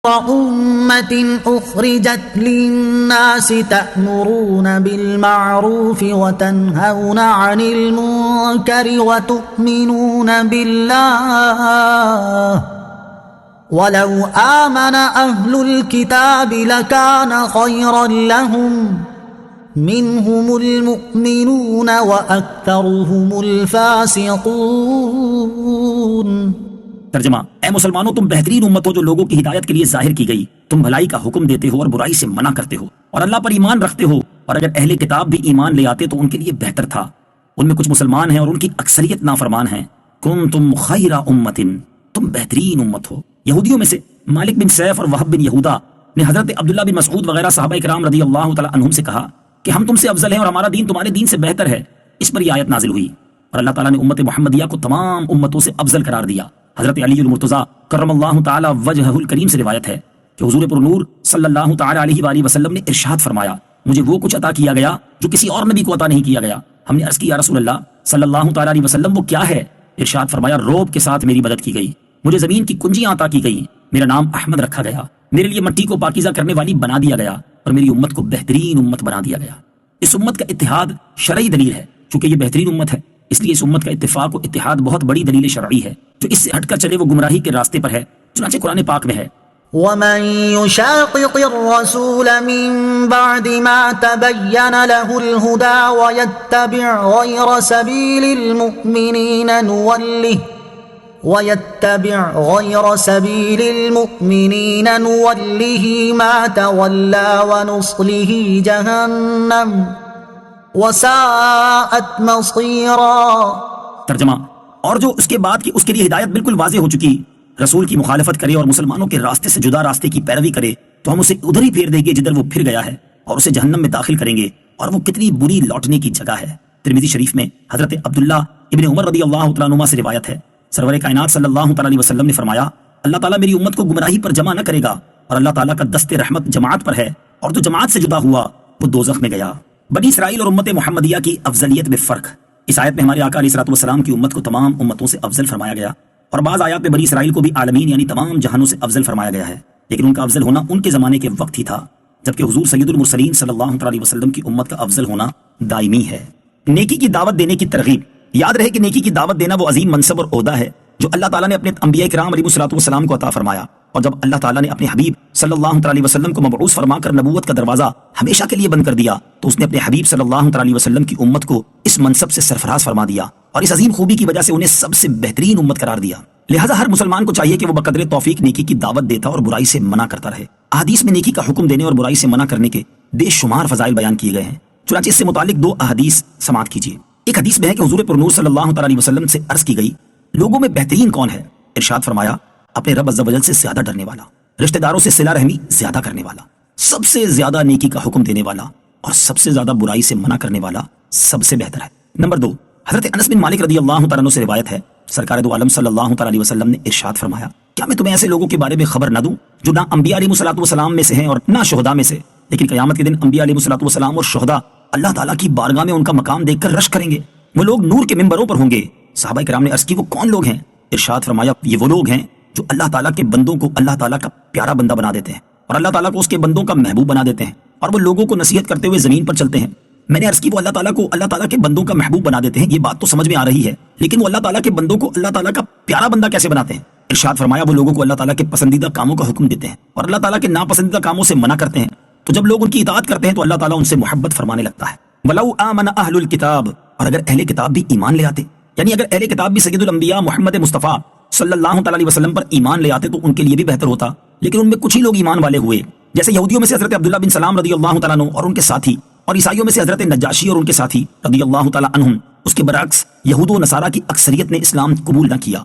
أمة أخرجت للناس تأمرون بالمعروف وتنهون عن المنكر وتؤمنون بالله ولو آمن أهل الكتاب لكان خيرا لهم منهم المؤمنون وأكثرهم الفاسقون۔ ترجمہ: اے مسلمانوں، تم بہترین امت ہو جو لوگوں کی ہدایت کے لیے ظاہر کی گئی، تم بھلائی کا حکم دیتے ہو اور برائی سے منع کرتے ہو اور اللہ پر ایمان رکھتے ہو، اور اگر اہل کتاب بھی ایمان لے آتے تو ان کے لیے بہتر تھا۔ ان میں کچھ مسلمان ہیں اور ان کی اکثریت نافرمان ہیں۔ کنتم خیر امت، تم بہترین امت ہو۔ یہودیوں میں سے مالک بن سیف اور وہب بن یہودا نے حضرت عبداللہ بن مسعود وغیرہ صحابہ کرام رضی اللہ تعالی عنہم سے کہا کہ ہم تم سے افضل ہیں اور ہمارا دین تمہارے دین سے بہتر ہے۔ اس پر یہ آیت نازل ہوئی اور اللہ تعالیٰ نے امت محمدیہ کو تمام امتوں سے افضل قرار دیا۔ حضرت علی المرتضیٰ کرم اللہ تعالی وجہہ الکریم سے روایت ہے کہ حضور پر نور صلی اللہ تعالی علیہ وآلہ وسلم نے ارشاد فرمایا، مجھے وہ کچھ عطا کیا گیا جو کسی اور نبی کو عطا نہیں کیا گیا۔ ہم نے عرض کی، یا رسول اللہ صلی اللہ تعالی علیہ وسلم وہ کیا ہے؟ ارشاد فرمایا، روب کے ساتھ میری مدد کی گئی، مجھے زمین کی کنجیاں عطا کی گئی، میرا نام احمد رکھا گیا، میرے لیے مٹی کو پاکیزہ کرنے والی بنا دیا گیا اور میری امت کو بہترین امت بنا دیا گیا۔ اس امت کا اتحاد شرعی دلیل ہے، چونکہ یہ بہترین امت ہے اس لیے اس امت کا اتفاق و اتحاد بہت بڑی دلیل شرعی ہے۔ جو اس سے ہٹ کر چلے وہ گمراہی کے راستے پر ہے، چنانچہ قرآن پاک میں ہے، ومن يشاقق الرسول من بعد ما تبين له الهدى ويتبع غير سبيل المؤمنين نوله ما تولى ونصله جهنم وساءت مصيرا۔ ترجمہ: اور جو اس کے بعد کی اس کے لیے ہدایت بالکل واضح ہو چکی رسول کی مخالفت کرے اور مسلمانوں کے راستے سے جدا راستے کی پیروی کرے تو ہم اسے ادھر ہی پھیر دیں گے جدھر وہ پھر گیا ہے اور اسے جہنم میں داخل کریں گے، اور وہ کتنی بری لوٹنے کی جگہ ہے۔ ترمذی شریف میں حضرت عبداللہ ابن عمر رضی اللہ تعالیٰ عنہما سے روایت ہے، سرور کائنات صلی اللہ تعالیٰ علیہ وسلم نے فرمایا، اللہ تعالیٰ میری امت کو گمراہی پر جمع نہ کرے گا، اور اللہ تعالیٰ کا دست رحمت جماعت پر ہے، اور جو جماعت سے جدا ہوا وہ دوزخ میں گیا۔ بنی اسرائیل اور امت محمدیہ کی افضلیت میں فرق۔ اس آیت میں ہمارے آقا علیہ الصلوۃ والسلام کی امت کو تمام امتوں سے افضل فرمایا گیا، اور بعض آیات میں بنی اسرائیل کو بھی عالمین یعنی تمام جہانوں سے افضل فرمایا گیا ہے، لیکن ان کا افضل ہونا ان کے زمانے کے وقت ہی تھا، جبکہ حضور سید المرسلین صلی اللہ علیہ وسلم کی امت کا افضل ہونا دائمی ہے۔ نیکی کی دعوت دینے کی ترغیب۔ یاد رہے کہ نیکی کی دعوت دینا وہ عظیم منصب اور عہدہ ہے جو اللہ تعالیٰ نے اپنے انبیاء کرام علیہ الصلوۃ والسلام کو عطا فرمایا، اور جب اللہ تعالیٰ نے اپنے حبیب صلی اللہ علیہ وسلم کو مبعوث فرما کر نبوت کا دروازہ ہمیشہ کے لیے بند کر دیا تو اس نے اپنے حبیب صلی اللہ علیہ وسلم کی امت کو اس منصب سے سرفراز فرما دیا، اور اس عظیم خوبی کی وجہ سے انہیں سب سے بہترین امت قرار دیا۔ لہذا ہر مسلمان کو چاہیے کہ وہ بقدر توفیق نیکی کی دعوت دیتا اور برائی سے منع کرتا رہے۔ احادیث میں نیکی کا حکم دینے اور برائی سے منع کرنے کے بے شمار فضائل بیان کیے گئے ہیں، چنانچہ اس سے متعلق دو احادیث سماعت کیجیے۔ ایک حدیث میں ہے کہ حضور پر نور صلی اللہ علیہ وسلم سے عرض کی گئی، لوگوں میں بہترین کون ہے؟ ارشاد فرمایا، اپنے رب عز و جل سے زیادہ ڈرنے والا، رشتہ داروں سے صلہ رحمی زیادہ کرنے والا، سب سے زیادہ نیکی کا حکم دینے والا، اور سب سے زیادہ برائی سے منع کرنے والا سب سے بہتر ہے۔ نمبر 2، حضرت انس بن مالک رضی اللہ تعالیٰ عنہ سے روایت ہے، سرکار دو عالم صلی اللہ تعالیٰ علیہ وسلم نے ارشاد فرمایا، کیا میں تمہیں ایسے لوگوں کے بارے میں خبر نہ دوں جو نہ انبیاء علیہ الصلوۃ والسلام میں سے ہیں اور نہ شہداء میں سے، لیکن قیامت کے دن انبیاء علیہ الصلوۃ والسلام اور شہداء اللہ تعالیٰ کی بارگاہ میں ان کا مقام دیکھ کر رش کریں گے، وہ لوگ نور کے ممبروں پر ہوں گے۔ صحابہ کرام نے عرض کی، وہ کون لوگ ہیں؟ ارشاد فرمایا، یہ وہ لوگ ہیں جو اللہ تعالیٰ کے بندوں کو اللہ تعالیٰ کا پیارا بندہ بنا دیتے ہیں اور اللہ تعالیٰ کو اس کے بندوں کا محبوب بنا دیتے ہیں، اور وہ لوگوں کو نصیحت کرتے ہوئے زمین پر چلتے ہیں۔ میں نے عرض کی، وہ اللہ تعالیٰ کو اللہ تعالیٰ کے بندوں کا محبوب بنا دیتے ہیں، یہ بات تو سمجھ میں آ رہی ہے، لیکن وہ اللہ تعالیٰ کے بندوں کو اللہ تعالیٰ کا پیارا بندہ کیسے بناتے ہیں؟ ارشاد فرمایا، وہ لوگوں کو اللہ تعالیٰ کے پسندیدہ کاموں کا حکم دیتے ہیں اور اللہ تعالیٰ کے ناپسندیدہ کاموں سے منع کرتے ہیں، تو جب لوگ ان کی اطاعت کرتے ہیں تو اللہ تعالیٰ ان سے محبت فرمانے لگتا ہے۔ وَلَوْ آمَنَ أَهْلُ الْكِتَابِ، اور اگر اہل کتاب بھی ایمان لے آتے، یعنی اگر اہل کتاب بھی سید الانبیاء محمد مصطفیٰ صلی اللہ تعالیٰ علیہ وسلم پر ایمان لے آتے تو ان کے لیے بھی بہتر ہوتا، لیکن ان میں کچھ ہی لوگ ایمان والے ہوئے، جیسے یہودیوں میں سے حضرت عبداللہ بن سلام رضی اللہ تعالیٰ عنہ اور ان کے ساتھی، اور عیسائیوں میں سے حضرت نجاشی اور ان کے ساتھی رضی اللہ تعالیٰ عنہم۔ اس کے برعکس یہود و نصارہ کی اکثریت نے اسلام قبول نہ کیا۔